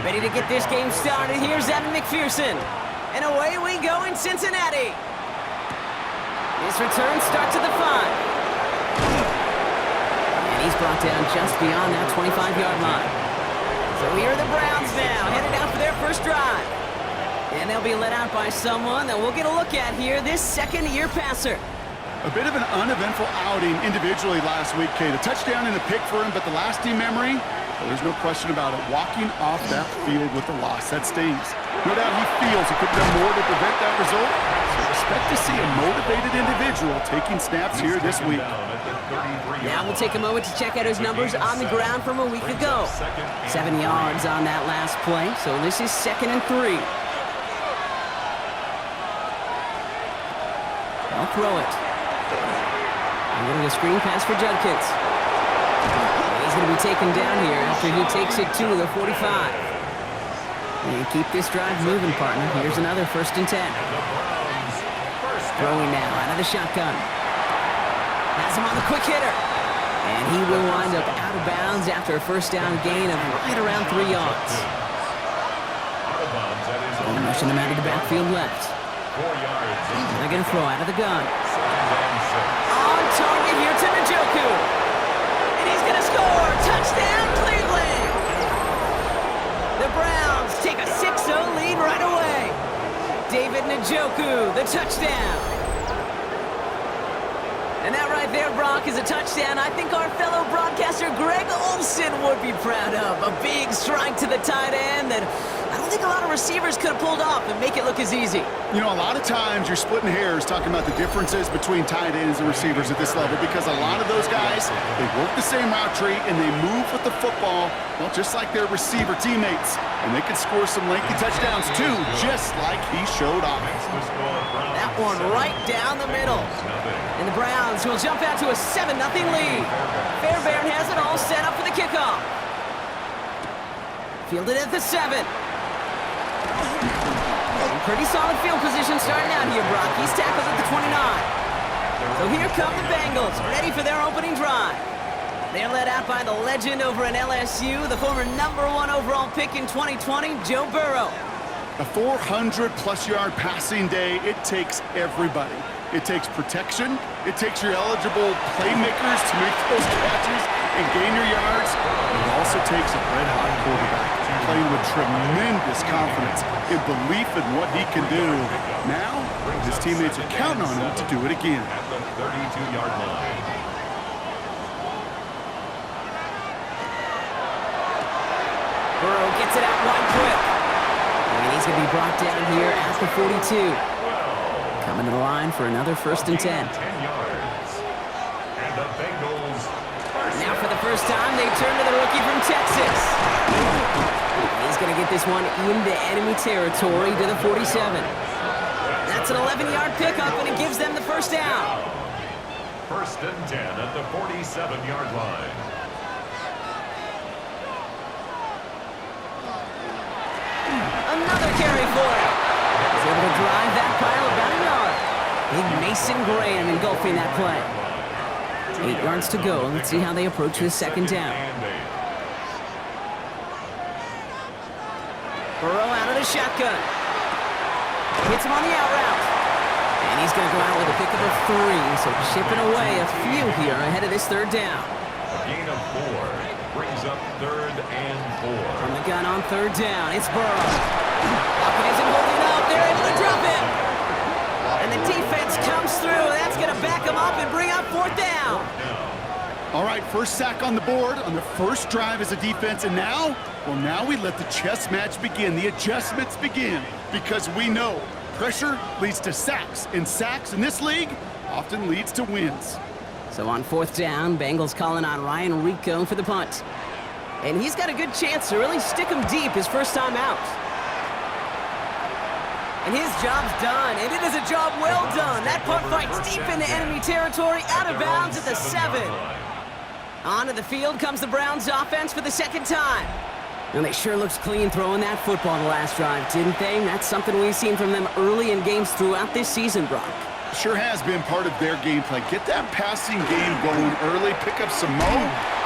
Ready to get this game started. Here's Evan McPherson. And away we go in Cincinnati. This return starts at the 5. And he's brought down just beyond that 25-yard line. So here are the Browns now, headed out for their first drive. And they'll be led out by someone that we'll get a look at here, this second-year passer. A bit of an uneventful outing individually last week, Kate. A touchdown and a pick for him, but the lasting memory, well, there's no question about it. Walking off that field with the loss, that stings. No doubt he feels he could have done more to prevent that result. So expect to see a motivated individual taking snaps here this week. Now we'll take a moment to check out his numbers on the ground from a week ago. 7 yards on that last play, so this is 2nd and 3. I'll throw it. I'm getting a screen pass for Judkins. He's going to be taken down here after he takes it to the 45. And keep this drive moving, partner. Here's another 1st and 10. Throwing now out of the shotgun. Has him on the quick hitter. And he will wind up out of bounds after a first down gain of right around 3 yards. Motion him out of the backfield left. And they're going to throw out of the gun. On target here to Njoku. And he's going to score. Touchdown, Cleveland. The Browns take a 6-0 lead right away. David Njoku, the touchdown. And that right there, Brock, is a touchdown I think our fellow broadcaster Greg Olsen would be proud of. A big strike to the tight end that I don't think a lot of receivers could have pulled off and make it look as easy. You know, a lot of times you're splitting hairs talking about the differences between tight ends and receivers at this level because a lot of those guys, they work the same route tree and they move with the football, well, just like their receiver teammates. And they can score some lengthy touchdowns too, just like he showed off. That one right down the middle. And the Browns will jump out to a 7-0 lead. Fairbairn has it all set up for the kickoff. Fielded at the 7. Pretty solid field position starting out here, Brock. He's tackled at the 29. So here come the Bengals, ready for their opening drive. They're led out by the legend over in LSU, the former #1 overall pick in 2020, Joe Burrow. A 400-plus yard passing day, it takes everybody. It takes protection. It takes your eligible playmakers to make those catches and gain your yards. It also takes a red-hot quarterback playing with tremendous confidence and belief in what he can do. Now, his teammates are counting on him to do it again. At the 32-yard line. Burrow gets it out wide quick. And he's going to be brought down here at the 42. Coming to the line for another 1st and 10. 10 yards. And the Bengals. Now for the first time, they turn to the rookie from Texas. He's going to get this one into enemy territory to the 47. That's an 11-yard pickup, and it gives them the first down. 1st and 10 at the 47-yard line. Another carry for him. He's able to drive that pile about a yard. Big Mason Graham engulfing that play. 8 yards to go. Let's see how they approach this 2nd down. Burrow out of the shotgun. Hits him on the out route. And he's going to go out with a pickup of 3. So chipping away a few here ahead of this 3rd down. A gain of 4 brings up 3rd and 4. From the gun on 3rd down, it's Burrow. Lockett isn't holding up. They're able to drop him. And the defense comes through. That's going to back him up and bring up 4th down. All right, first sack on the board on the first drive as a defense, and now, well, now we let the chess match begin, the adjustments begin, because we know pressure leads to sacks, and sacks in this league often leads to wins. So on 4th down, Bengals calling on Ryan Rico for the punt. And he's got a good chance to really stick him deep his first time out. And his job's done, and it is a job well done. That punt fights deep into enemy territory, out of bounds at the 7. Onto the field comes the Browns offense for the 2nd time. And they sure looked clean throwing that football the last drive, didn't they? That's something we've seen from them early in games throughout this season, Brock. Sure has been part of their game plan. Get that passing game going early, pick up some mo,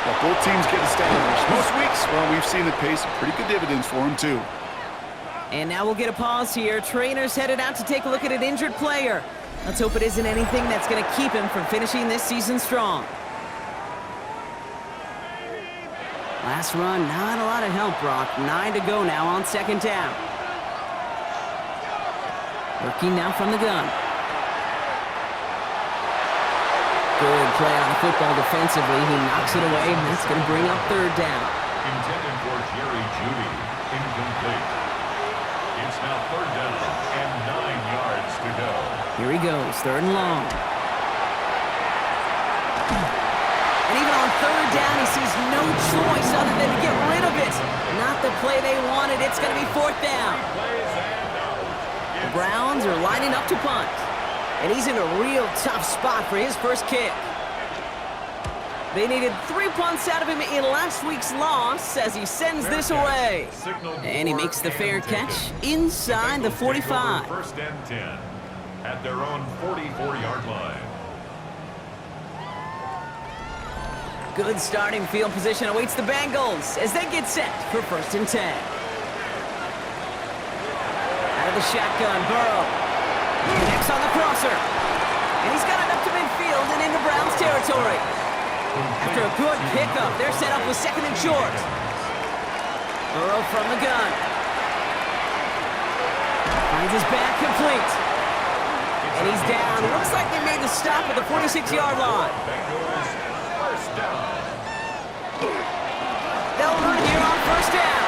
Well, both teams get established. Most weeks, well, we've seen it pay some pretty good dividends for them, too. And now we'll get a pause here. Trainer's headed out to take a look at an injured player. Let's hope it isn't anything that's going to keep him from finishing this season strong. Last run, not a lot of help, Brock. 9 to go now on second down. Working now from the gun. Good play on the football defensively. He knocks it away, and that's going to bring up third down. Intended for Jerry Jeudy. Incomplete. It's now third down and 9 yards to go. Here he goes, third and long. And even on third down, he sees no choice other than to get rid of it. Not the play they wanted. It's going to be fourth down. The Browns are lining up to punt. And he's in a real tough spot for his first kick. They needed 3 punts out of him in last week's loss as he sends this away. And he makes the fair catch inside the 45. First and 10 at their own 44-yard line. Good starting field position awaits the Bengals as they get set for first and 10. Out of the shotgun, Burrow connects on the crosser. And he's got it up to midfield and into Browns territory. After a good pickup, they're set up with second and short. Burrow from the gun. Finds his back complete. And he's down. Looks like they made the stop at the 46-yard line. They'll run here on first down.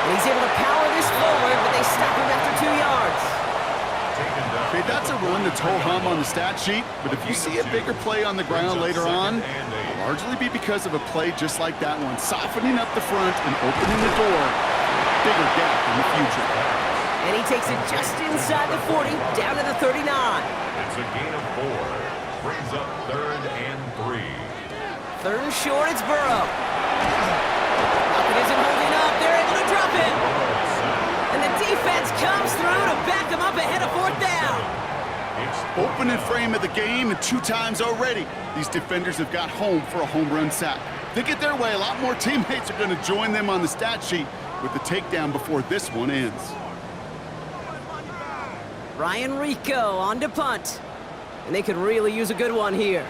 And he's able to power this forward, but they stop him after 2 yards. Okay, that's a run that's ho-hum on the stat sheet, but if you see a bigger play on the ground later on, it'll largely be because of a play just like that one, softening up the front and opening the door for a bigger gap in the future. And he takes it just inside the 40, down to the 39. It's a gain of 4. Brings up third and 3. Third and short, it's Burrow. It isn't holding up. They're able to drop him. And the defense comes through to back him up ahead of fourth down. Opening frame of the game, and 2 times already, these defenders have got home for a home run sack. If they get their way, a lot more teammates are going to join them on the stat sheet with the takedown before this one ends. Ryan Rico on to punt. And they could really use a good one here.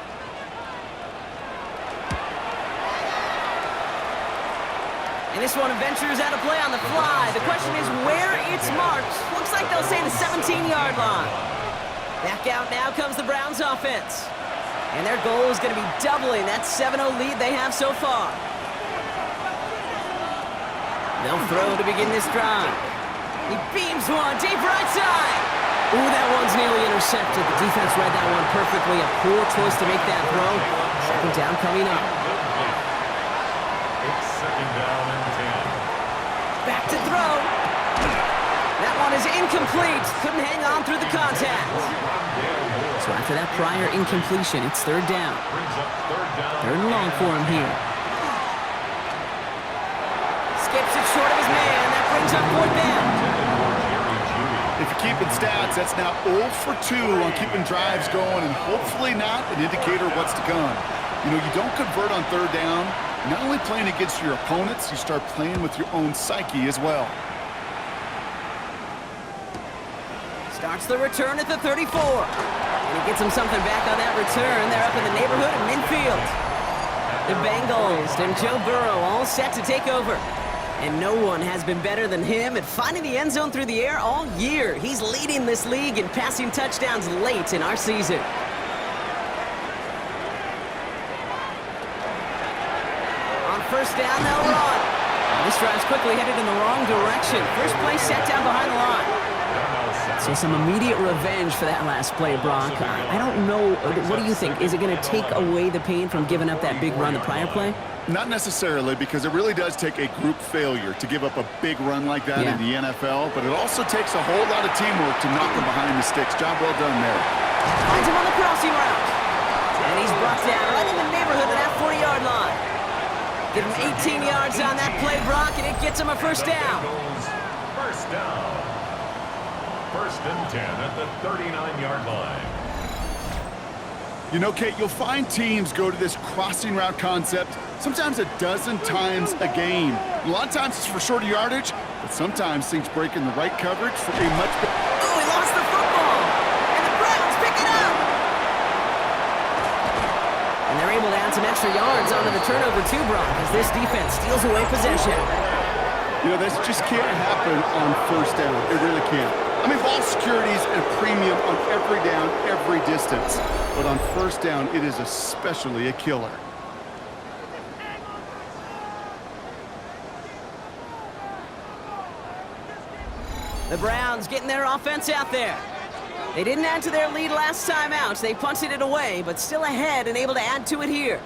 And this one ventures out of play on the fly. The question is where it's marked. Looks like they'll say the 17-yard line. Back out now comes the Browns offense. And their goal is going to be doubling that 7-0 lead they have so far. They'll throw to begin this drive. He beams one deep right side. Ooh, that one's nearly intercepted. The defense read that one perfectly. A poor choice to make that throw. Second down coming up. It's second down and 10. Back to throw. That one is incomplete. Couldn't hang on through the contact. So after that prior incompletion, it's third down. Third and long for him here. Skips it short of his man. That brings up fourth down. If you're keeping stats, that's now 0 for 2 on keeping drives going, and hopefully not an indicator of what's to come. You know, you don't convert on third down. Not only playing against your opponents, you start playing with your own psyche as well. Starts the return at the 34. And he gets him something back on that return. They're up in the neighborhood of midfield. The Bengals and Joe Burrow all set to take over. And no one has been better than him at finding the end zone through the air all year. He's leading this league in passing touchdowns late in our season. First down, they'll run. This drive's quickly headed in the wrong direction. First play set down behind the line. So some immediate revenge for that last play, Brock. I don't know. What do you think? Is it going to take away the pain from giving up that big run the prior play? Not necessarily, because it really does take a group failure to give up a big run like that in the NFL, but it also takes a whole lot of teamwork to knock him behind the sticks. Job well done there. Finds him on the crossing route. And he's brought down right in the neighborhood of that 40-yard line. Give him 18 yards on that play, Brock, and it gets him a first down. First down. First and 10 at the 39-yard line. You know, Kate, you'll find teams go to this crossing route concept sometimes a dozen times a game. A lot of times it's for shorter yardage, but sometimes things break in the right coverage for a much better. Oh, he lost the football. And the Browns pick it up. And they're able to add some extra yards onto the turnover too, Brock, as this defense steals away possession. You know, this just can't happen on first down. It really can't. I mean, ball security is a premium on every down, every distance. But on first down, it is especially a killer. The Browns getting their offense out there. They didn't add to their lead last time out. They punted it away, but still ahead and able to add to it here.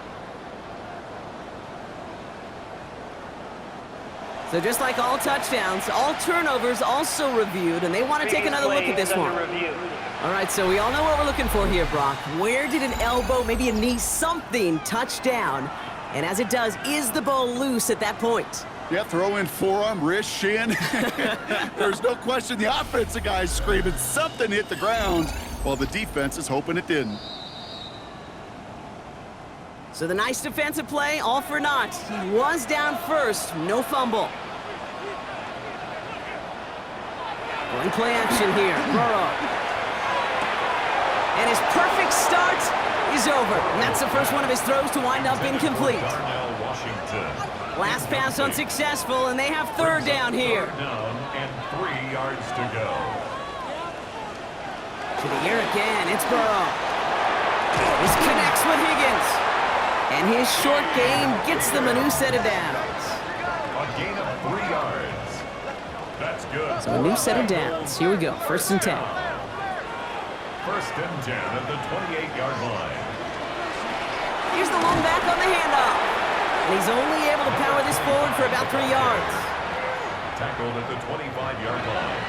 So just like all touchdowns, all turnovers also reviewed, and they want to take another look at this one. All right, so we all know what we're looking for here, Brock. Where did an elbow, maybe a knee, something touch down? And as it does, is the ball loose at that point? Yeah, throw in forearm, wrist, shin. There's no question the offensive guy's screaming something hit the ground while the defense is hoping it didn't. So the nice defensive play, all for naught. He was down first, no fumble. Going play action here, Burrow. And his perfect start is over. And that's the first one of his throws to wind up incomplete. Last pass unsuccessful, and they have third down here. Down and 3 yards to go. To the air again, it's Burrow. This connects with Higgins. And his short game gets them a new set of downs. A gain of 3 yards. That's good. So a new set of downs. Here we go, 1st and 10. 1st and 10 at the 28-yard line. Here's the long back on the handoff. And he's only able to power this forward for about 3 yards. Tackled at the 25-yard line.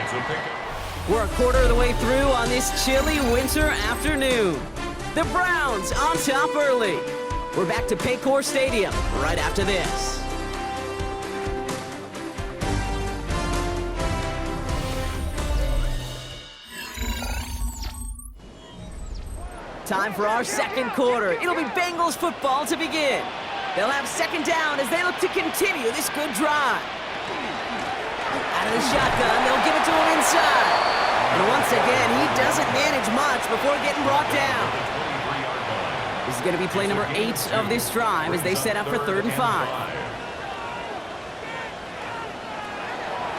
It's a pickup. We're a quarter of the way through on this chilly winter afternoon. The Browns on top early. We're back to Paycor Stadium right after this. Time for our second quarter. It'll be Bengals football to begin. They'll have second down as they look to continue this good drive. Out of the shotgun, they'll give it to him inside. And once again, he doesn't manage much before getting brought down. This is going to be play number 8 of this drive as they set up for 3rd and 5.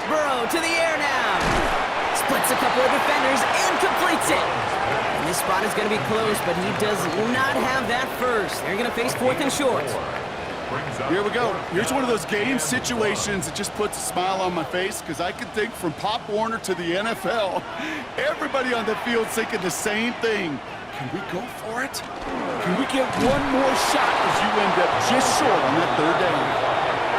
Burrow to the air now. Splits a couple of defenders and completes it. And this spot is going to be close, but he does not have that first. They're going to face 4th and short. Here we go. Here's one of those game situations that just puts a smile on my face because I can think from Pop Warner to the NFL. Everybody on the field thinking the same thing. Can we go for it? Can we get one more shot as you end up just short on that 3rd down?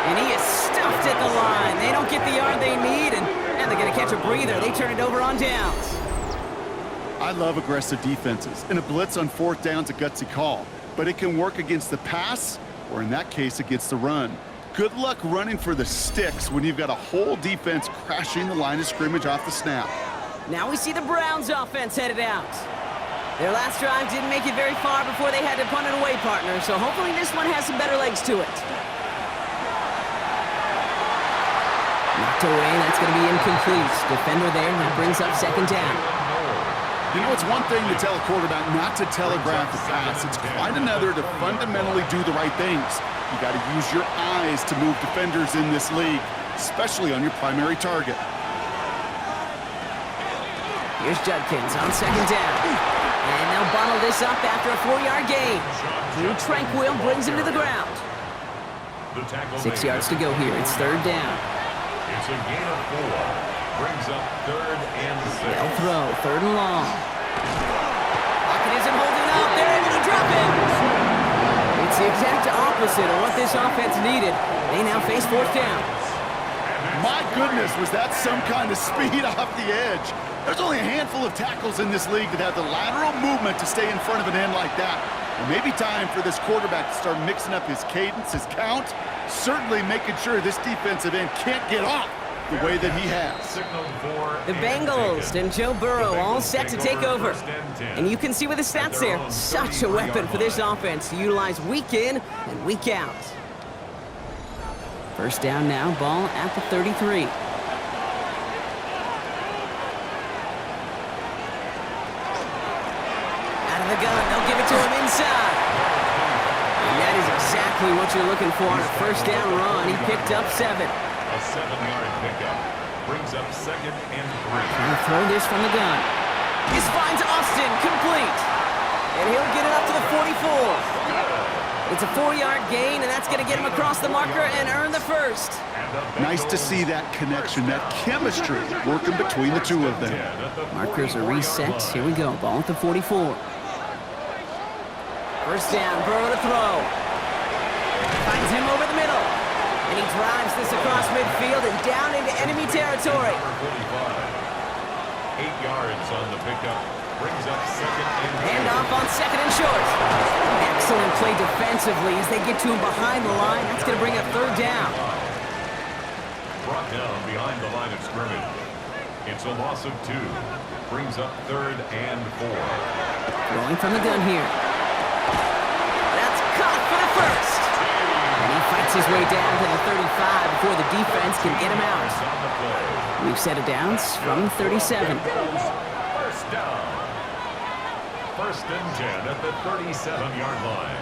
And he is stuffed at the line. They don't get the yard they need, and they're going to catch a breather. They turn it over on downs. I love aggressive defenses, and a blitz on 4th down's a gutsy call. But it can work against the pass, or in that case, against the run. Good luck running for the sticks when you've got a whole defense crashing the line of scrimmage off the snap. Now we see the Browns offense headed out. Their last drive didn't make it very far before they had to punt it away, partner, so hopefully this one has some better legs to it. Knocked away, that's going to be incomplete. Defender there, that brings up 2nd down. You know, it's one thing to tell a quarterback not to telegraph the pass. It's quite another to fundamentally do the right things. You got to use your eyes to move defenders in this league, especially on your primary target. Here's Judkins on 2nd down. And they'll bottle this up after a 4-yard gain. Drew Tranquil brings him to the ground. 6 yards to go here. It's 3rd down. It's a gain of 4. Brings up 3rd and 6. They'll throw 3rd and long. Lockett isn't holding up. They're able to drop him. It's the exact opposite of what this offense needed. They now face 4th down. My goodness, was that some kind of speed off the edge. There's only a handful of tackles in this league that have the lateral movement to stay in front of an end like that. It may be time for this quarterback to start mixing up his cadence, his count, certainly making sure this defensive end can't get off the way that he has. The Bengals and Joe Burrow all set to take over. And you can see with the stats there, such a weapon for this offense to utilize week in and week out. First down now, ball at the 33. Out of the gun, they'll give it to him inside. And that is exactly what you're looking for on a first down run. He picked up 7. A 7-yard pickup brings up 2nd and 3. Trying to throw this from the gun. This finds Austin, complete. And he'll get it up to the 44. It's a 4-yard gain, and that's going to get him across the marker and earn the first. Nice to see that connection, that chemistry working between the two of them. Markers are reset. Here we go. Ball at the 44. First down, Burrow to throw. Finds him over the middle. And he drives this across midfield and down into enemy territory. 8 yards on the pickup. Brings up 2nd and 3. Handoff on 2nd and short. Excellent play defensively as they get to him behind the line. That's going to bring up 3rd down. Brought down behind the line of scrimmage. It's a loss of 2. Brings up 3rd and 4. Going from the gun here. That's caught for the first. And he fights his way down to the 35 before the defense can get him out. We've set it down from 37. First down. 1st and 10 at the 37-yard line.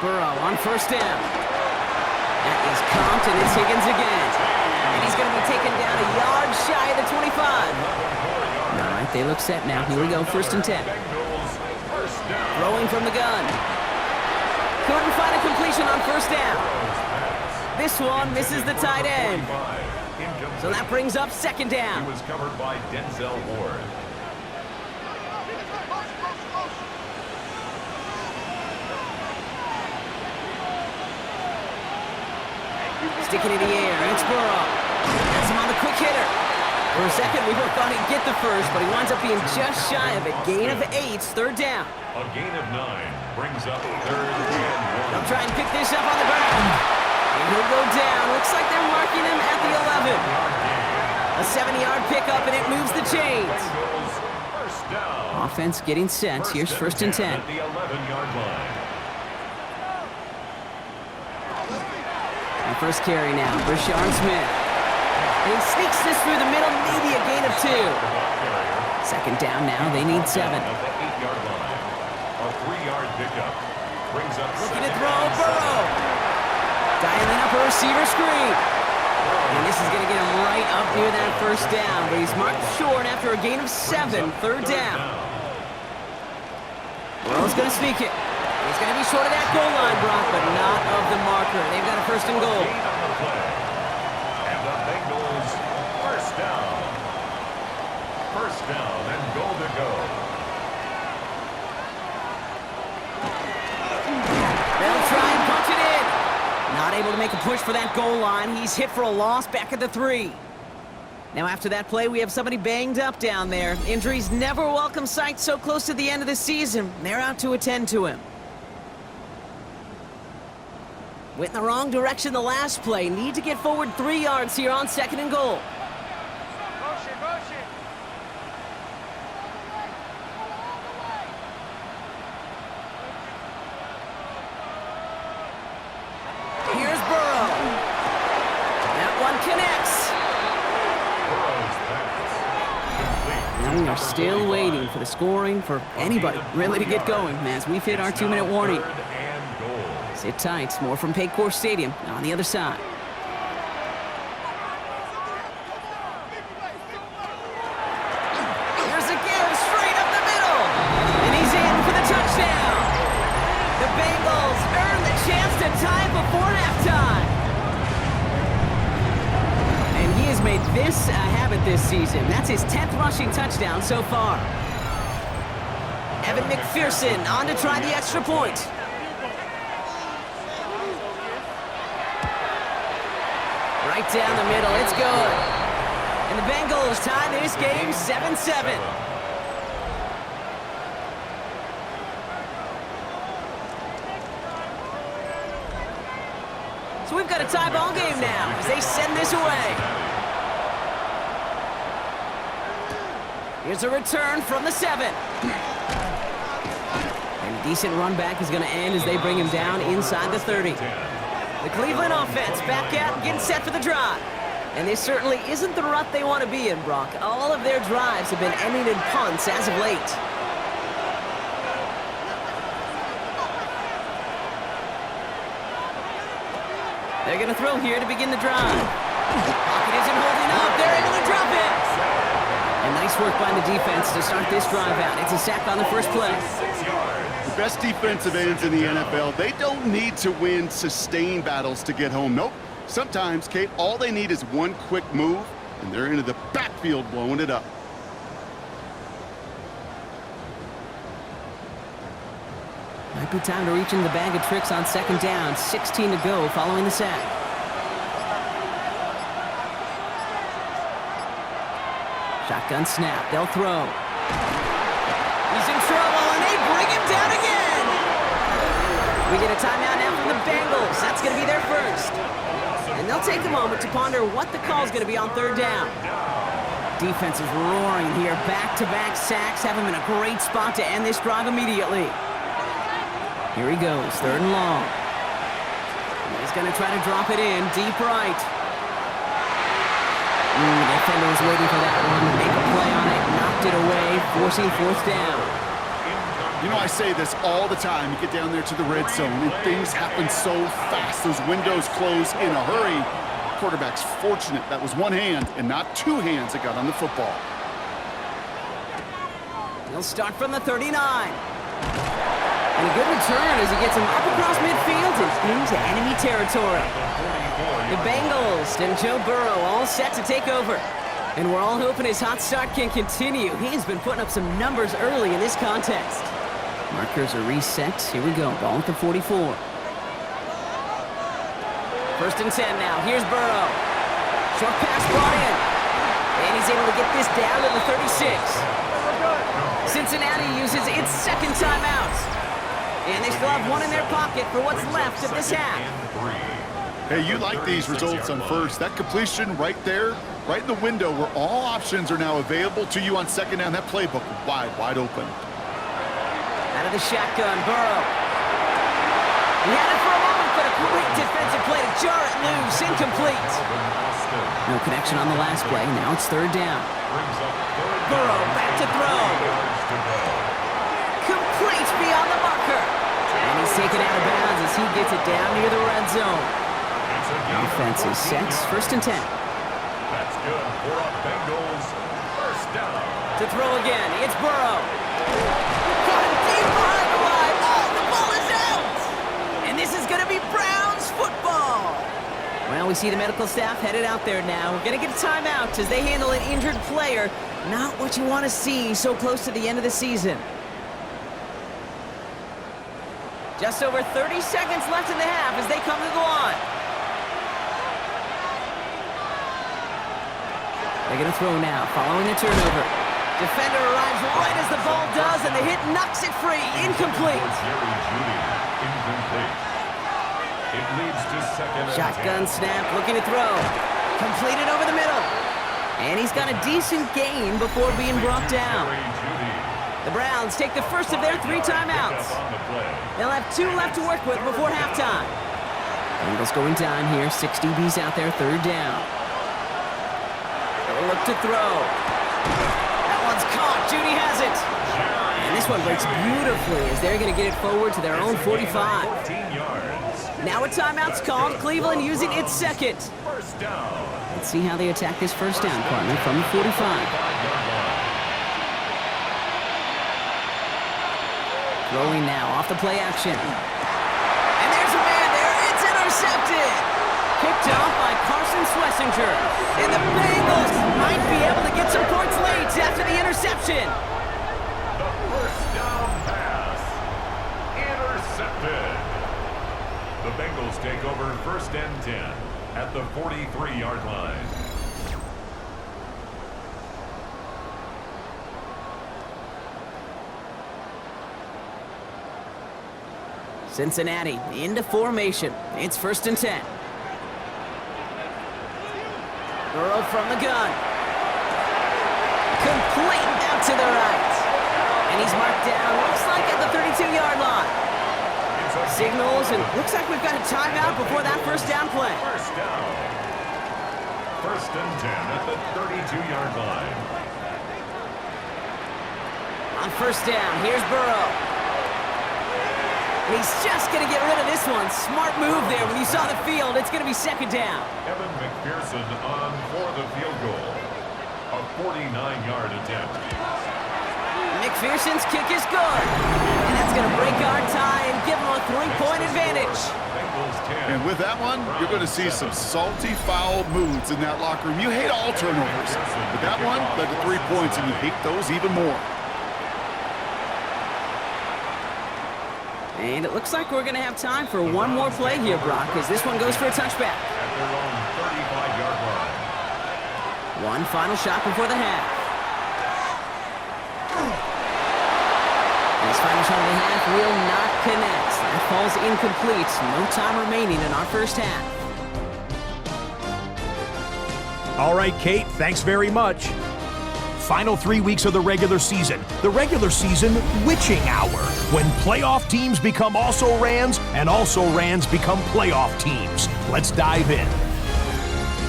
Burrow on first down. That is comped, and it's Higgins again. And he's going to be taken down a yard shy of the 25. All right, they look set now. Here we go, 1st and 10. Throwing from the gun. Couldn't find a completion on first down. This one misses the tight end. So that brings up 2nd down. He was covered by Denzel Ward. Sticking in the air, it's Burrow. That's him on the quick hitter. For a second, we both thought he'd get the first, but he winds up being just shy of a gain of 8, 3rd down. A gain of 9 brings up 3rd and 1. They'll try and pick this up on the ground. And he'll go down. Looks like they're marking him at the 11. A 7-yard pickup, and it moves the chains. First down. Offense getting set. Here's 1st and 10. At the 11-yard line. And first carry now, Brashard Smith. And he sneaks this through the middle, maybe a gain of 2. 2nd down now, they need 7. At the 8-yard line. A 3-yard pickup brings up Looking to throw, Burrow. Dialing up a receiver screen. And this is going to get him right up near that first down, but he's marked short after a gain of 7, 3rd down. Burrow's going to sneak it. He's going to be short of that goal line, Brock, but not of the marker. They've got a 1st and goal. And the Bengals first down. First down and goal to go. They'll try and punch it in. Not able to make a push for that goal line. He's hit for a loss back at the 3. Now after that play, we have somebody banged up down there. Injuries never a welcome sight so close to the end of the season. They're out to attend to him. Went in the wrong direction the last play. Need to get forward 3 yards here on 2nd and goal. Here's Burrow. That one connects. Now we are still waiting for the scoring for anybody really to get going as we've hit our 2-minute warning. Sit tight. More from Paycor Stadium on the other side. Here's a give straight up the middle. And he's in for the touchdown. The Bengals earn the chance to tie before halftime. And he has made this a habit this season. That's his 10th rushing touchdown so far. Evan McPherson on to try the extra point. Right down the middle, it's good. And the Bengals tie this game 7-7. So we've got a tie ball game now as they send this away. Here's a return from the 7. And a decent run back is going to end as they bring him down inside the 30. The Cleveland offense back out, getting set for the drive. And this certainly isn't the rut they want to be in, Brock. All of their drives have been ending in punts as of late. They're going to throw here to begin the drive. Pocket isn't holding up. They're able to drop it. And nice work by the defense to start this drive out. It's a sack on the first play. The best defensive ends in the NFL, they don't need to win sustained battles to get home. Nope. Sometimes, Kate, all they need is one quick move, and they're into the backfield blowing it up. Might be time to reach into the bag of tricks on second down. 16 to go following the sack. Shotgun snap. They'll throw. He's in trouble, and they bring him down again. We get a timeout now from the Bengals. That's going to be their first. And they'll take a moment to ponder what the call is going to be on third down. Defense is roaring here. Back-to-back sacks have him in a great spot to end this drive immediately. Here he goes, third and long. He's going to try to drop it in, deep right. The defender was waiting for that one to make a play on it, knocked it away, forcing fourth down. You know, I say this all the time. You get down there to the red zone, and things happen so fast. Those windows close in a hurry. Quarterback's fortunate that was one hand and not two hands that got on the football. He'll start from the 39. And a good return as he gets him up across midfield and into enemy territory. The Bengals and Joe Burrow all set to take over. And we're all hoping his hot start can continue. He's been putting up some numbers early in this contest. Markers are reset. Here we go. Ball at the 44. First and 10 now. Here's Burrow. Short pass brought in. And he's able to get this down to the 36. Cincinnati uses its second timeout. And they still have one in their pocket for what's left of this half. Hey, you like these results on first. That completion right there, right in the window where all options are now available to you on second down. That playbook wide open. Out of the shotgun, Burrow. He had it for a moment, but a great defensive play to jar it loose. Incomplete. No connection on the last play. Now it's third down. Burrow back to throw. Complete beyond the marker. And he's taken out of bounds as he gets it down near the red zone. Defense is set. First and 10. That's good for a Bengals first down. To throw again. It's Burrow. Caught deep behind the line. Oh, the ball is out. And this is going to be Browns football. Well, we see the medical staff headed out there now. We're going to get a timeout as they handle an injured player. Not what you want to see so close to the end of the season. Just over 30 seconds left in the half as they come to the line. They're going to throw now, following the turnover. Defender arrives right as the ball does, and the hit knocks it free. Incomplete. Incomplete. It leads to second and 10. Shotgun snap, looking to throw. Completed over the middle. And he's got a decent gain before being brought down. The Browns take the first of their 3 timeouts. They'll have 2 left to work with before halftime. Bengals going down here. 6 DBs out there, third down. They'll look to throw. That one's caught. Judy has it. And this one breaks beautifully as they're going to get it forward to their own 45. Now a timeout's called. Cleveland using its second. Let's see how they attack this first down, partner, from the 45. Throwing now off the play action. And there's a man there. It's intercepted. Picked off by Carson Schlesinger. And the Bengals might be able to get some points late after the interception. The first down pass. Intercepted. The Bengals take over first and 10 at the 43-yard line. Cincinnati into formation. It's first and 10. Burrow from the gun. Complete out to the right. And he's marked down, looks like at the 32-yard line. Signals, and looks like we've got a timeout before that first down play. First down. First and 10 at the 32-yard line. On first down, here's Burrow. And he's just going to get rid of this one. Smart move there. When you saw the field, it's going to be second down. Evan McPherson on for the field goal. A 49-yard attempt. McPherson's kick is good. And that's going to break our tie and give him a 3-point advantage. And with that one, you're going to see some salty, foul moods in that locker room. You hate all turnovers, but that one led to 3 points, and you hate those even more. And it looks like we're going to have time for one more play here, Brock, as this one goes for a touchback. At their own 35-yard line. One final shot before the half. This final shot of the half will not connect. That falls incomplete. No time remaining in our first half. All right, Kate, thanks very much. Final 3 weeks of the regular season. The regular season witching hour, when playoff teams become also-rans and also-rans become playoff teams. Let's dive in.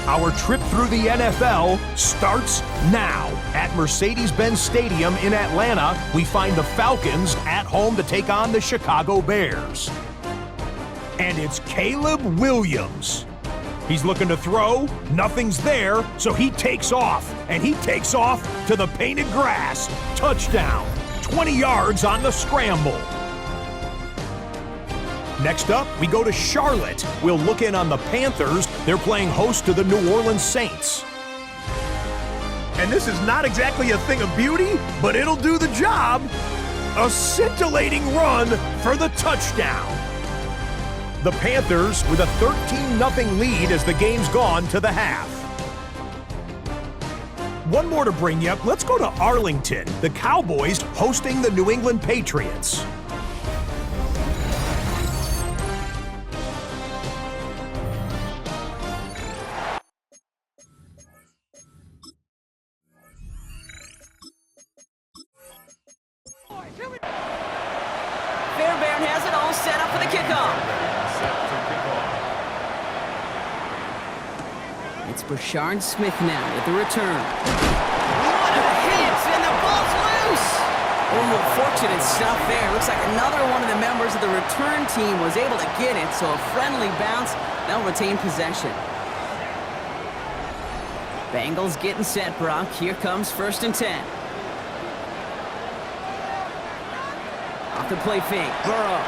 Our trip through the NFL starts now. At Mercedes-Benz Stadium in Atlanta, we find the Falcons at home to take on the Chicago Bears. And it's Caleb Williams. He's looking to throw, nothing's there, so he takes off, and he takes off to the painted grass. Touchdown, 20 yards on the scramble. Next up, we go to Charlotte. We'll look in on the Panthers. They're playing host to the New Orleans Saints. And this is not exactly a thing of beauty, but it'll do the job. A scintillating run for the touchdown. The Panthers with a 13-0 lead as the game's gone to the half. One more to bring you up. Let's go to Arlington. The Cowboys hosting the New England Patriots. Fairbairn has it all set up for the kickoff. It's Brashard Smith now with the return. What a hit, and the ball's loose! Oh, fortunate stuff there. Looks like another one of the members of the return team was able to get it, so a friendly bounce. They'll retain possession. Bengals getting set, Brock. Here comes first and 10. Off the play fake, Burrow.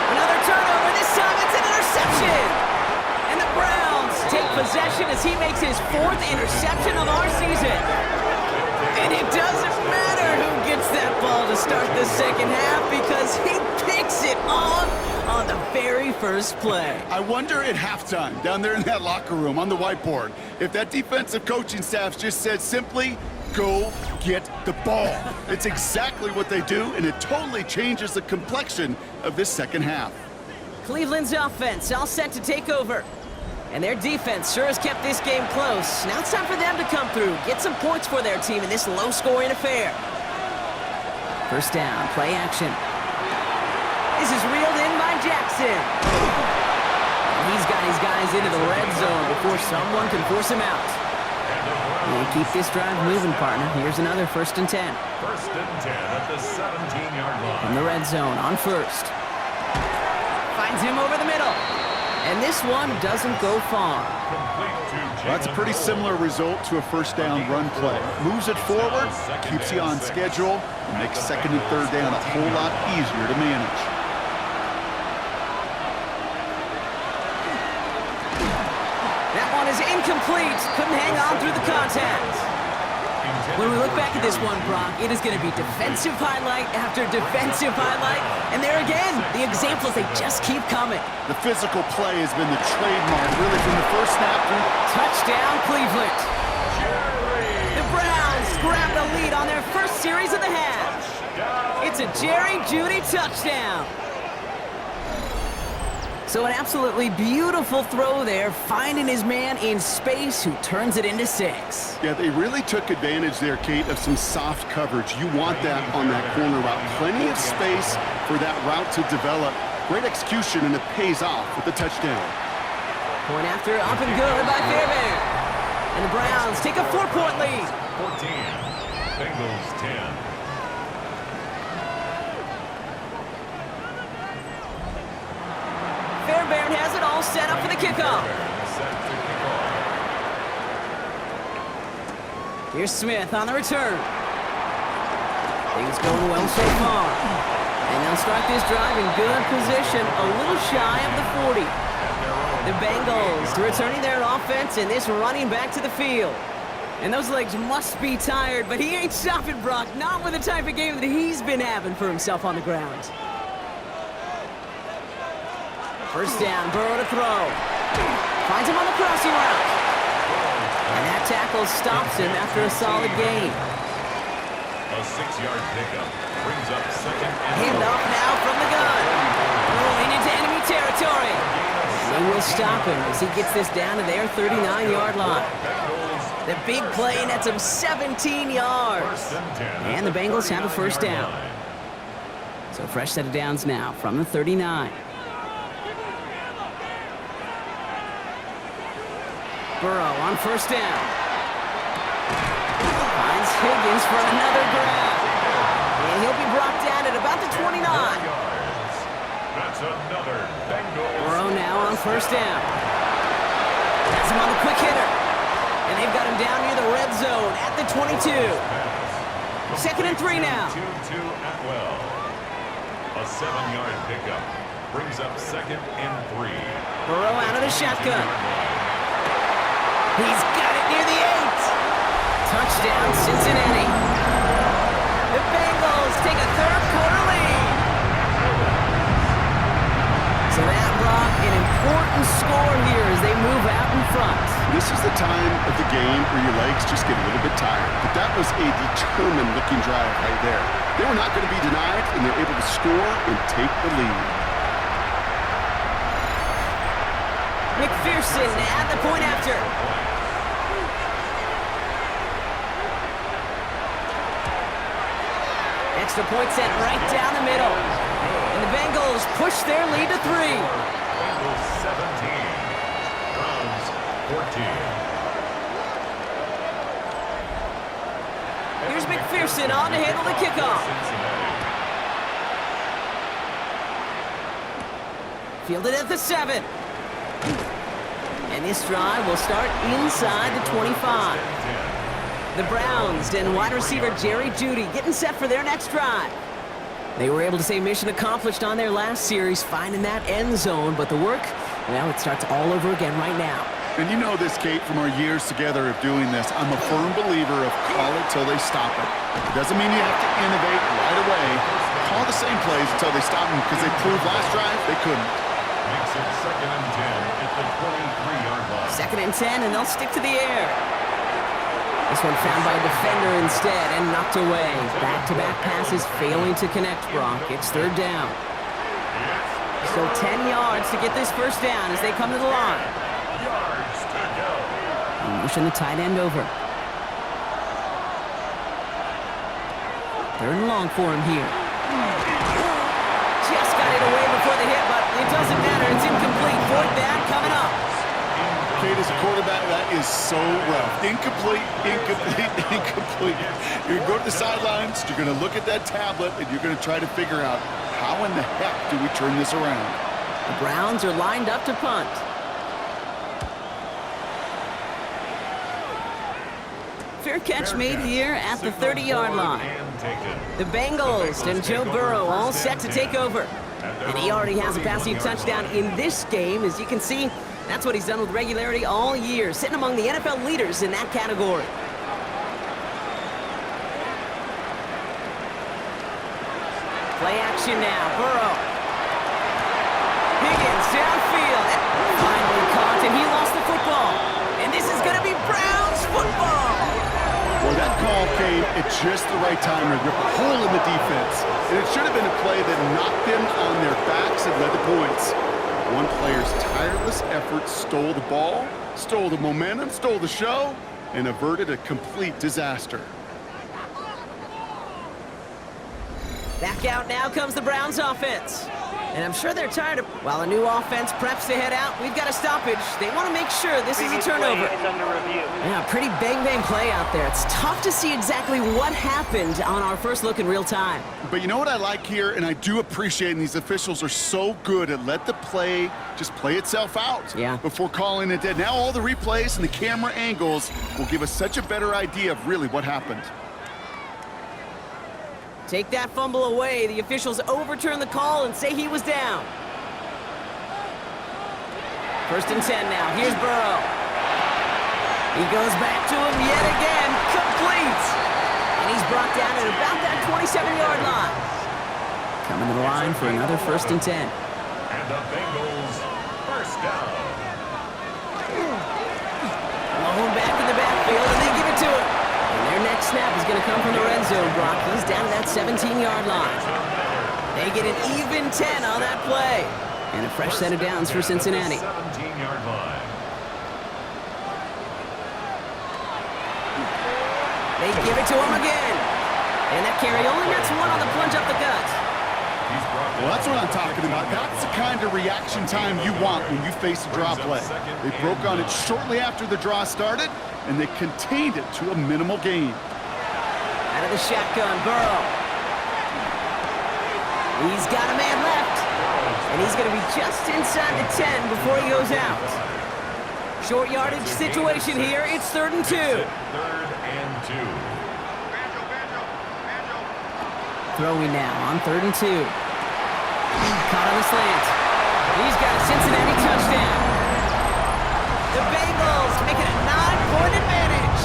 Another turnover, this time it's an interception! And the Browns take possession as he makes his 4th interception of our season. And it doesn't matter who gets that ball to start the second half because he picks it off on the very first play. I wonder at halftime, down there in that locker room on the whiteboard, if that defensive coaching staff just said simply, go get the ball. It's exactly what they do, and it totally changes the complexion of this second half. Cleveland's offense all set to take over. And their defense sure has kept this game close. Now it's time for them to come through, get some points for their team in this low-scoring affair. First down, play action. This is reeled in by Jackson. And he's got his guys into the red zone before someone can force him out. And keep this drive moving, partner. Here's another first and 10. First and 10 at the 17-yard line. In the red zone on first. Finds him over the middle. And this one doesn't go far. That's a pretty similar result to a first down run play. Moves it forward, keeps you on schedule, and makes second and third down a whole lot easier to manage. That one is incomplete. Couldn't hang on through the contact. When we look back at this one, Brock, it is going to be defensive highlight after defensive highlight. And there again, the examples, they just keep coming. The physical play has been the trademark, really, from the first snap through. Touchdown, Cleveland. The Browns grab the lead on their first series of the half. It's a Jerry Jeudy touchdown. So an absolutely beautiful throw there, finding his man in space who turns it into 6. Yeah, they really took advantage there, Kate, of some soft coverage. You want that on that corner route. Plenty of space for that route to develop. Great execution, and it pays off with the touchdown. Point after, up and good by Fairbairn. And the Browns take a 4-point lead. 14, Bengals 10. Fairbairn has it all set up for the kickoff. Here's Smith on the return. Things going well so far. And they'll start this drive in good position, a little shy of the 40. The Bengals returning their offense and this running back to the field. And those legs must be tired, but he ain't stopping, Brock. Not with the type of game that he's been having for himself on the ground. First down, Burrow to throw. Finds him on the crossing route. And that tackle stops him after a solid gain. A 6-yard pickup brings up second and Hand off now from the gun. Rolling into enemy territory. They will stop him as he gets this down to their 39-yard line. The big play nets him 17 yards. And the Bengals have a first down. So fresh set of downs now from the 39. Burrow on first down. Finds Higgins for another grab. And he'll be brought down at about the 29. That's another Bengals. Burrow now on first down. Has him on the quick hitter. And they've got him down near the red zone at the 22. Second and 3 now. 2-2 Atwell. A 7-yard pickup brings up second and 3. Burrow out of the shotgun. He's got it near the 8. Touchdown, Cincinnati. The Bengals take a third-quarter lead. So that brought an important score here as they move out in front. This is the time of the game where your legs just get a little bit tired. But that was a determined-looking drive right there. They were not going to be denied, and they're able to score and take the lead. McPherson at the point after. Extra point set right down the middle. And the Bengals push their lead to 3. Bengals 17. Browns 14. Here's McPherson on to handle the kickoff. Fielded at the 7. And this drive will start inside the 25. The Browns and wide receiver Jerry Jeudy getting set for their next drive. They were able to say mission accomplished on their last series, finding that end zone, but the work, well, it starts all over again right now. And you know this, Kate, from our years together of doing this. I'm a firm believer of call it till they stop it. It doesn't mean you have to innovate right away. Call the same plays until they stop them, because they proved last drive they couldn't. Makes it second and 10 at the 23-yard line. Second and 10, and they'll stick to the air. This one found by a defender instead and knocked away. Back-to-back passes failing to connect, Brock. It's third down. So 10 yards to get this first down as they come to the line. Yards to go. And motion the tight end over. Third and long for him here. Just got it away before the hit, but it doesn't matter. It's incomplete. Fourth down coming up. Kate, as a quarterback, that is so rough. Incomplete, incomplete, incomplete. You're going to go to the sidelines, you're going to look at that tablet, and you're going to try to figure out how in the heck do we turn this around. The Browns are lined up to punt. Fair catch made here at the 30-yard line. The Bengals and Joe Burrow all set to take over. And he already has a passing touchdown in this game. As you can see, that's what he's done with regularity all year, sitting among the NFL leaders in that category. Play action now, Burrow. Higgins downfield. Finally caught, and he lost the football. And this is going to be Browns football. Well, that call came at just the right time to rip a hole in the defense. And it should have been a play that knocked them on their backs and led to points. One player's tireless effort stole the ball, stole the momentum, stole the show, and averted a complete disaster. Back out now comes the Browns offense. And I'm sure they're tired of... While a new offense preps to head out, we've got a stoppage. They want to make sure this is a turnover. Yeah, pretty bang-bang play out there. It's tough to see exactly what happened on our first look in real time. But you know what I like here, and I do appreciate, and these officials are so good at let the play just play itself out before calling it dead. Now all the replays and the camera angles will give us such a better idea of really what happened. Take that fumble away. The officials overturn the call and say he was down. 1st and 10 now. Here's Burrow. He goes back to him yet again. Complete. And he's brought down at about that 27-yard line. Coming to the line for another 1st and 10. And the Bengals first down. Blown back in the backfield, and they give it to him. And their next snap is going to come from the red zone, Brock. He's down to that 17-yard line. They get an even 10 on that play. And a fresh set of downs for Cincinnati. 17-yard line. They give it to him again. And that carry only gets one on the plunge up the gut. Well, that's what I'm talking about. That's the kind of reaction time you want when you face a draw play. They broke on it shortly after the draw started, and they contained it to a minimal gain. Out of the shotgun, Burrow. He's got a man left. And he's going to be just inside the 10 before he goes out. Short yardage situation here. It's 3rd and 2. 3rd and 2. Throwing now on 3rd and 2. Caught on the slant. He's got a Cincinnati touchdown. The Bengals making a 9-point advantage.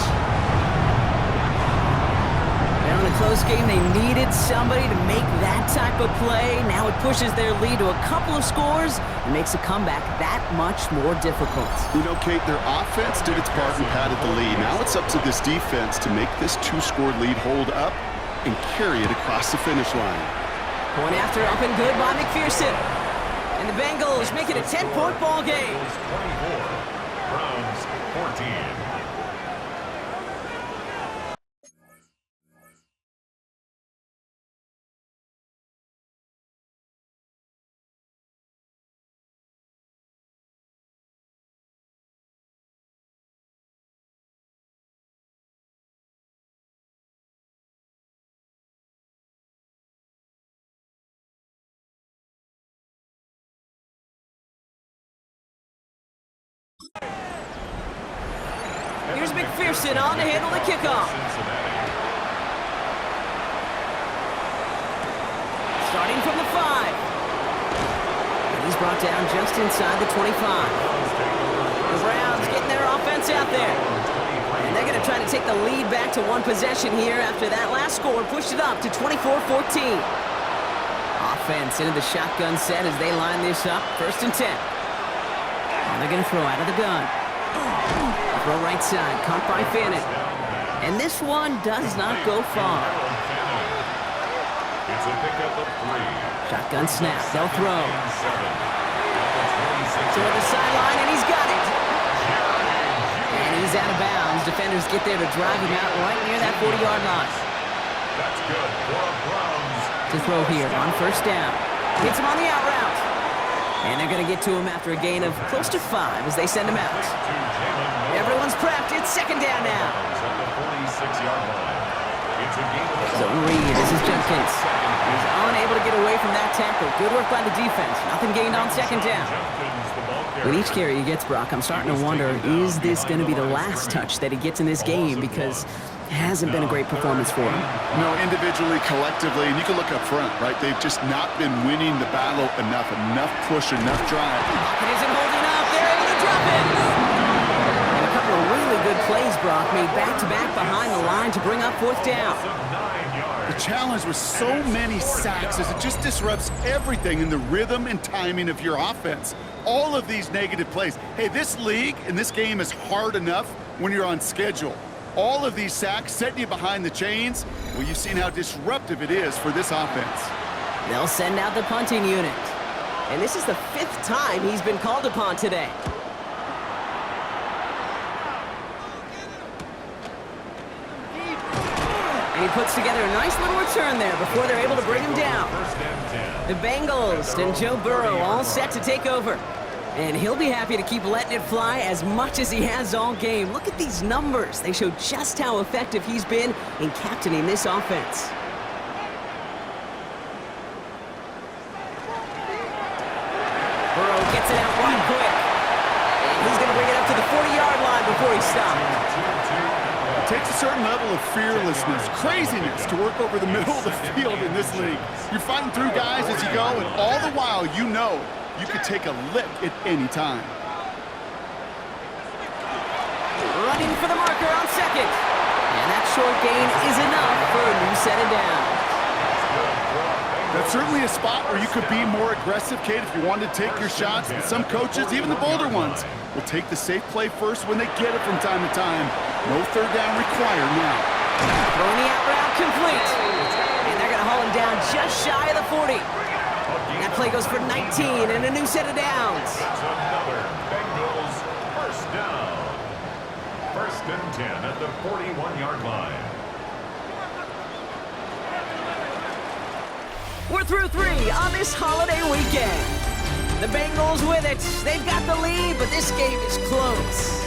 Now in a close game, they needed somebody to make that type of play. Now it pushes their lead to a couple of scores and makes a comeback that much more difficult. You know, Kate, their offense did its part and padded the lead. Now it's up to this defense to make this 2-score lead hold up and carry it across the finish line. Point after up and good by McPherson. And the Bengals make it a 10-point ball game. 24, Browns 14. Here's McPherson on to handle the kickoff. Starting from the 5. And he's brought down just inside the 25. The Browns getting their offense out there. And they're going to try to take the lead back to one possession here after that last score pushed it up to 24-14. Offense into the shotgun set as they line this up. 1st and 10. And they're going to throw out of the gun. Throw right side, caught by Fannin. And this one does not go far. It's a pickup of 3. Shotgun snap, they'll throw. To the sideline, and he's got it. And he's out of bounds. Defenders get there to drive him out right near that 40-yard line. That's good for Browns. To throw here on 1st down. Hits him on the out route. And they're going to get to him after a gain of close to 5 as they send him out. Everyone's prepped. It's 2nd down now. Zone read. This is Jenkins. He's unable to get away from that tackle. Good work by the defense. Nothing gained on 2nd down. With each carry he gets, Brock, I'm starting to wonder, is this going to be the last touch that he gets in this game? Because it hasn't been a great performance for him. No, individually, collectively, and you can look up front, right? They've just not been winning the battle enough. Enough push, enough drive. It isn't holding up. They're able to drop it. And a couple of really good plays, Brock, made back-to-back behind the line to bring up 4th down. The challenge with so many sacks is it just disrupts everything in the rhythm and timing of your offense. All of these negative plays. Hey, this league and this game is hard enough when you're on schedule. All of these sacks setting you behind the chains, well, you've seen how disruptive it is for this offense. They'll send out the punting unit. And this is the 5th time he's been called upon today. And he puts together a nice little return there before they're able to bring him down. The Bengals and Joe Burrow all set to take over. And he'll be happy to keep letting it fly as much as he has all game. Look at these numbers. They show just how effective he's been in captaining this offense. Burrow gets it out right quick. And he's going to bring it up to the 40-yard line before he stops. It takes a certain level of fearlessness, craziness to work over the middle of the field in this league. You're fighting through guys as you go, and all the while you know you could take a lick at any time. Running for the marker on second. And that short gain is enough for a new set of downs. That's certainly a spot where you could be more aggressive, Kate, if you wanted to take your shots. And some coaches, even the bolder ones, will take the safe play first when they get it from time to time. No third down required now. Throwing the out route complete. And they're going to haul him down just shy of the 40. And that play goes for 19 and a new set of downs. That's another Bengals first down. 1st and 10 at the 41-yard line. We're through 3 on this holiday weekend. The Bengals with it. They've got the lead, but this game is close.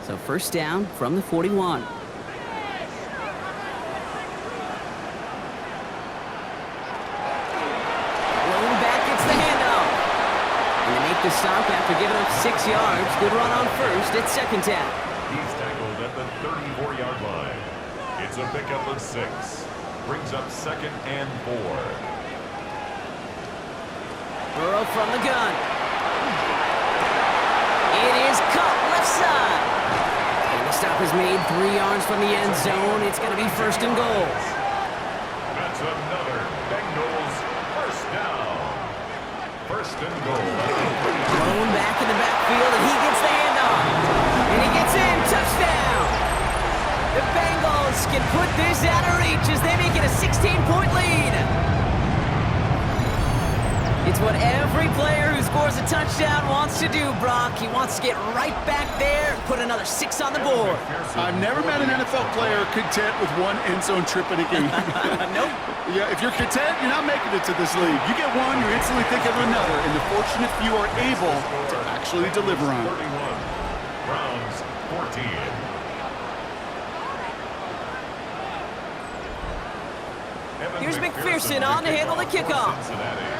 So 1st down from the 41. The stop after giving up 6 yards. Good run on first. It's 2nd down. He's tackled at the 34-yard line. It's a pickup of 6. Brings up 2nd and 4. Burrow from the gun. It is caught left side. And the stop is made 3 yards from the end zone. It's going to be 1st and goal. That's another Bengals first down. 1st and goal. Thrown back in the backfield, and he gets the handoff. And he gets in. Touchdown. The Bengals can put this out of reach as they make it a 16-point lead. It's what every player who scores a touchdown wants to do, Brock. He wants to get right back there and put another 6 on the board. I've never met an NFL player content with one end zone trip in a game. Nope. Yeah, if you're content, you're not making it to this league. You get one, you instantly think of another, and the fortunate few are able to actually deliver on it. 31. Browns 14. Here's McPherson on to handle the kickoff. Cincinnati.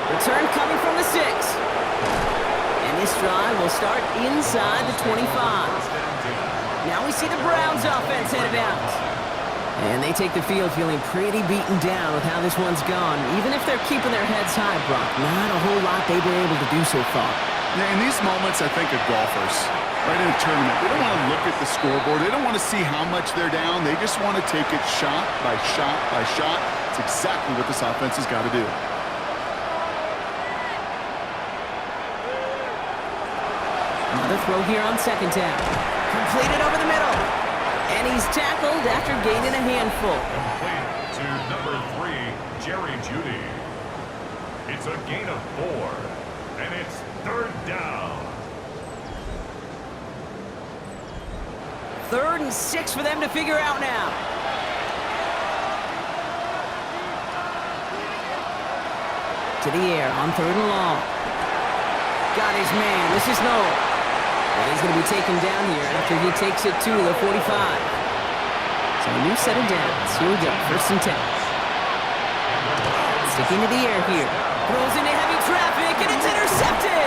Return coming from the 6. And this drive will start inside the 25. Now we see the Browns offense headed out. And they take the field feeling pretty beaten down with how this one's gone. Even if they're keeping their heads high, Brock, not a whole lot they've been able to do so far. Yeah, in these moments, I think of golfers, right, in a tournament. They don't want to look at the scoreboard. They don't want to see how much they're down. They just want to take it shot by shot by shot. It's exactly what this offense has got to do. Another throw here on 2nd down. Completed over the middle. And he's tackled after gaining a handful. Complete to number 3, Jerry Jeudy. It's a gain of 4. And it's 3rd down. 3rd and 6 for them to figure out now. To the air on 3rd and long. Got his man. This is Noel. And he's going to be taken down here after he takes it to the 45. So a new set of downs. Here we go. 1st and 10. Sticking to the air here. Throws into heavy traffic, and it's intercepted.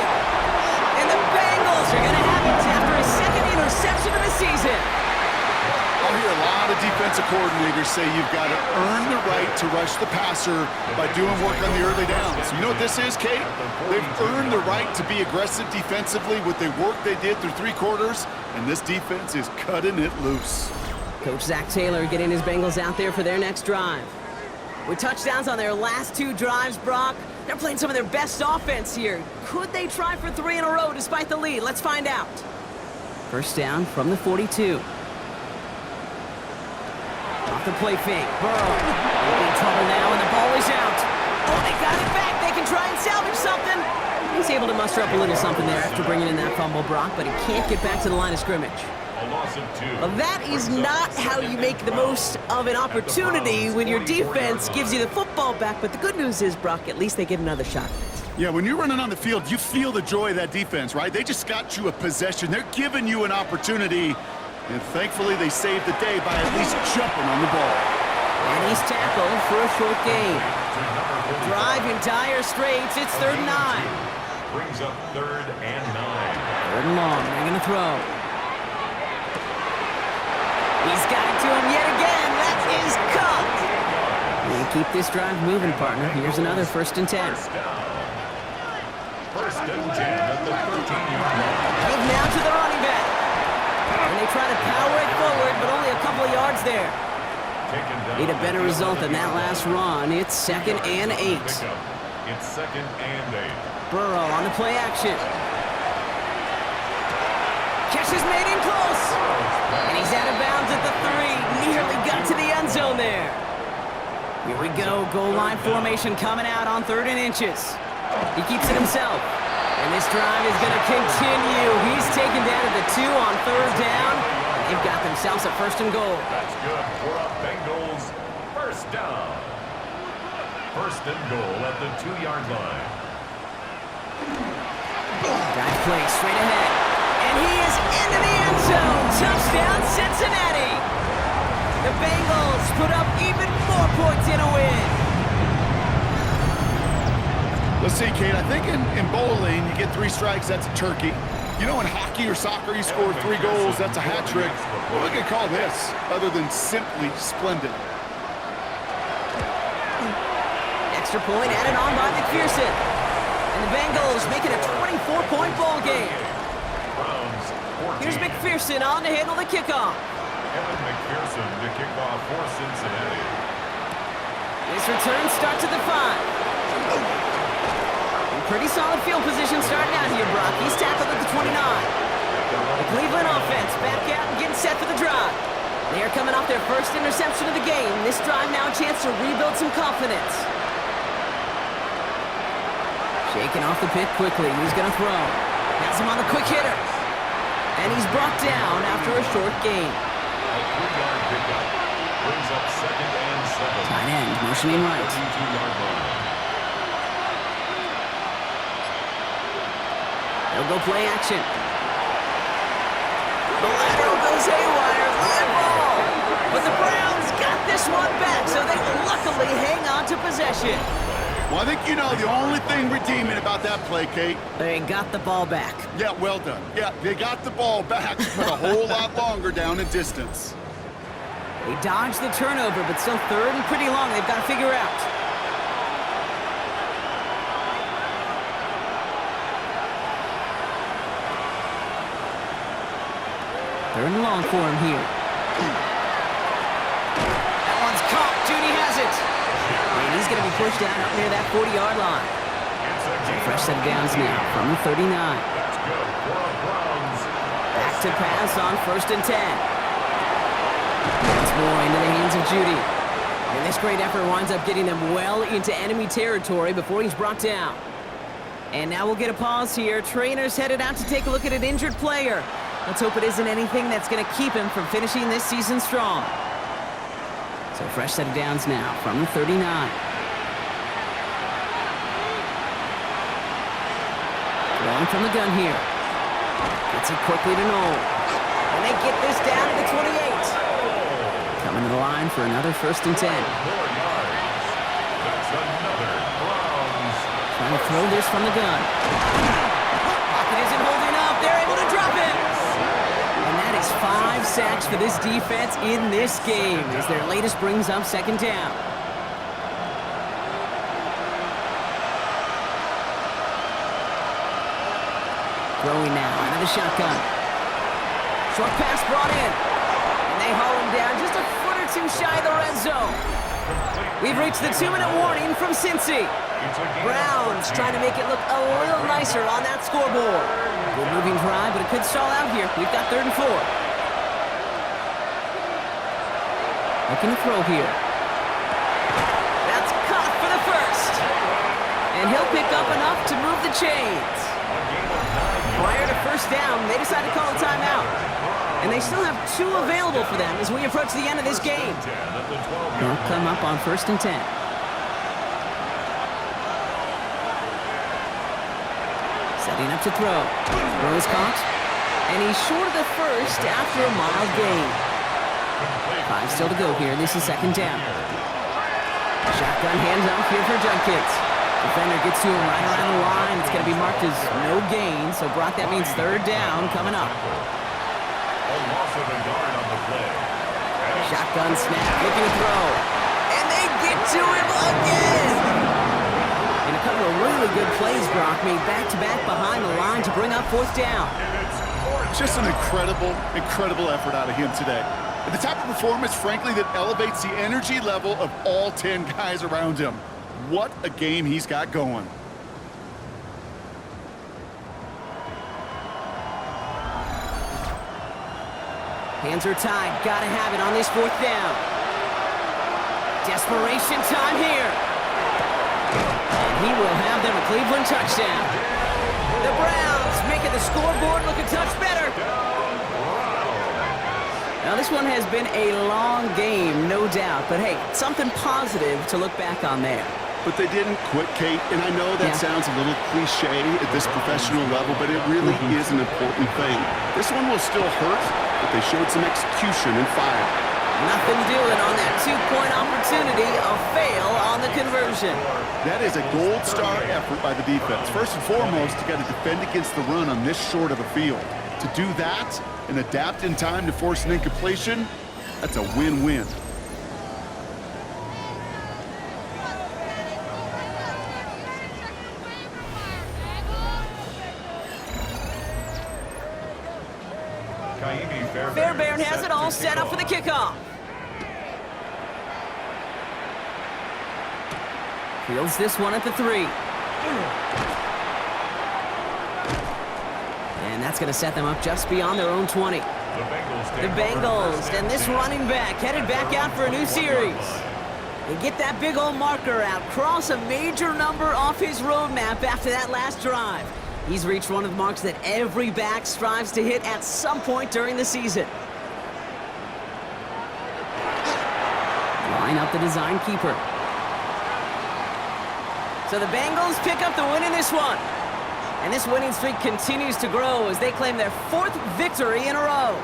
And the Bengals are going to have it after his 2nd interception of the season. I'll hear a lot of defensive defensive coordinators say you've got to earn the right to rush the passer by doing work on the early downs. You know what this is, Kate? They've earned the right to be aggressive defensively with the work they did through 3 quarters, and this defense is cutting it loose. Coach Zach Taylor getting his Bengals out there for their next drive. With touchdowns on their last 2 drives, Brock, they're playing some of their best offense here. Could they try for 3 in a row despite the lead? Let's find out. First down from the 42. Off the play fake. Burrow in trouble now, and the ball is out. Oh, they got it back. They can try and salvage something. He's able to muster up a little something there after bringing in that fumble, Brock, but he can't get back to the line of scrimmage. Well, that is not how you make the most of an opportunity when your defense gives you the football back. But the good news is, Brock, at least they get another shot. Yeah, when you're running on the field, you feel the joy of that defense, right? They just got you a possession. They're giving you an opportunity, and thankfully they saved the day by at least jumping on the ball. And he's tackled for a short gain. Drive in dire straits. It's 3rd and 9. Brings up 3rd and 9. 3rd and long. They're going to throw. He's got it to him yet again. That is caught. And keep this drive moving, partner. Here's another 1st and 10. First and 10 at the 13-yard line. Give now to the running back. And they try to power it forward, but only a couple of yards there. Need a better result than that last run. It's 2nd and 8. It's 2nd and 8. Burrow on the play action. Catch is made in close. And he's out of bounds at the 3. Nearly got to the end zone there. Here we go. Goal line formation coming out on 3rd and inches. He keeps it himself. And this drive is going to continue. He's taken down at the 2 on 3rd down. They've got themselves a 1st and goal. That's good for a Bengals 1st down. 1st and goal at the 2-yard line. Drive play straight ahead. And he is into the end zone. Touchdown, Cincinnati. The Bengals put up even more points in a win. Let's see, Kate, I think in bowling, you get 3 strikes, that's a turkey. You know, in hockey or soccer, you score 3 goals, that's a hat trick. What we could call this, other than simply splendid. Extra point added on by McPherson. And the Bengals make it a 24-point ball game. Here's McPherson on to handle the kickoff. Evan McPherson to kick off for Cincinnati. This return starts at the 5. Pretty solid field position starting out here, Brock. He's tackled at the 29. The Cleveland offense back out and getting set for the drive. They are coming off their first interception of the game. This drive now a chance to rebuild some confidence. Shaking off the pit quickly. He's going to throw. Has him on the quick hitter. And he's brought down after a short gain. A 3-yard pickup. Brings up 2nd and 7. Tight end motioning right. 32-yard line. They'll go play action. The lateral goes haywire. Live ball. But the Browns got this one back, so they will luckily hang on to possession. Well, I think you know the only thing redeeming about that play, Kate. They got the ball back. Yeah, well done. Yeah, they got the ball back, but a whole lot longer down in distance. They dodged the turnover, but still 3rd and pretty long. They've got to figure out. Third and long for him here. That one's caught. Judy has it. And he's going to be pushed down up near that 40-yard line. Fresh set of downs now from the 39. That's good for a Browns. Back to pass on 1st and 10. Once more into the hands of Judy. And this great effort winds up getting them well into enemy territory before he's brought down. And now we'll get a pause here. Trainers headed out to take a look at an injured player. Let's hope it isn't anything that's going to keep him from finishing this season strong. So fresh set of downs now from the 39. Throwing from the gun here. Gets it quickly to Noel. And they get this down to the 28. Coming to the line for another 1st and 10. 4 yards. That's another Browns. Trying to throw this from the gun. Pocket isn't holding up. They're able to drop it. And that is 5 sacks for this defense in this game as their latest brings up second down. Throwing now out of the shotgun. Short pass brought in. And they haul him down just a foot or two shy of the red zone. We've reached the 2-minute warning from Cincy. Browns trying to make it look a little nicer on that scoreboard. Good moving drive, but it could stall out here. We've got 3rd and 4. Looking to throw here. That's caught for the first. And he'll pick up enough to move the chains. Prior to first down, they decide to call a timeout. And they still have 2 available for them as we approach the end of this game. They'll come up on 1st and 10. Setting up to throw. Throw is caught. And he's short of the first after a mild gain. 5 still to go here. This is 2nd down. Shotgun hands off here for Judkins. Defender gets to him right around the line. It's going to be marked as no gain. So, Brock, that means 3rd down coming up. Shotgun snap, looking to throw. And they get to him again! And a couple of really good plays, Brock, made back-to-back behind the line to bring up 4th down. Just an incredible effort out of him today. And the type of performance, frankly, that elevates the energy level of all 10 guys around him. What a game he's got going. Hands are tied. Gotta have it on this 4th down. Desperation time here. And he will have them a Cleveland touchdown. The Browns making the scoreboard look a touch better. Now, this one has been a long game, no doubt. But, hey, something positive to look back on there. But they didn't quit, Kate, and I know that sounds a little cliche at this professional level, but it really is an important thing. This one will still hurt, but they showed some execution and fire. Nothing doing on that 2-point opportunity, a fail on the conversion. That is a gold star effort by the defense. First and foremost, you got to defend against the run on this short of a field. To do that and adapt in time to force an incompletion, that's a win-win. Fairbairn has it all set up for the kickoff. Fields this one at the 3. And that's going to set them up just beyond their own 20. The Bengals and this running back headed back out for a new series. They get that big old marker out, cross a major number off his roadmap after that last drive. He's reached one of the marks that every back strives to hit at some point during the season. Line up the design keeper. So the Bengals pick up the win in this one. And this winning streak continues to grow as they claim their 4th victory in a row.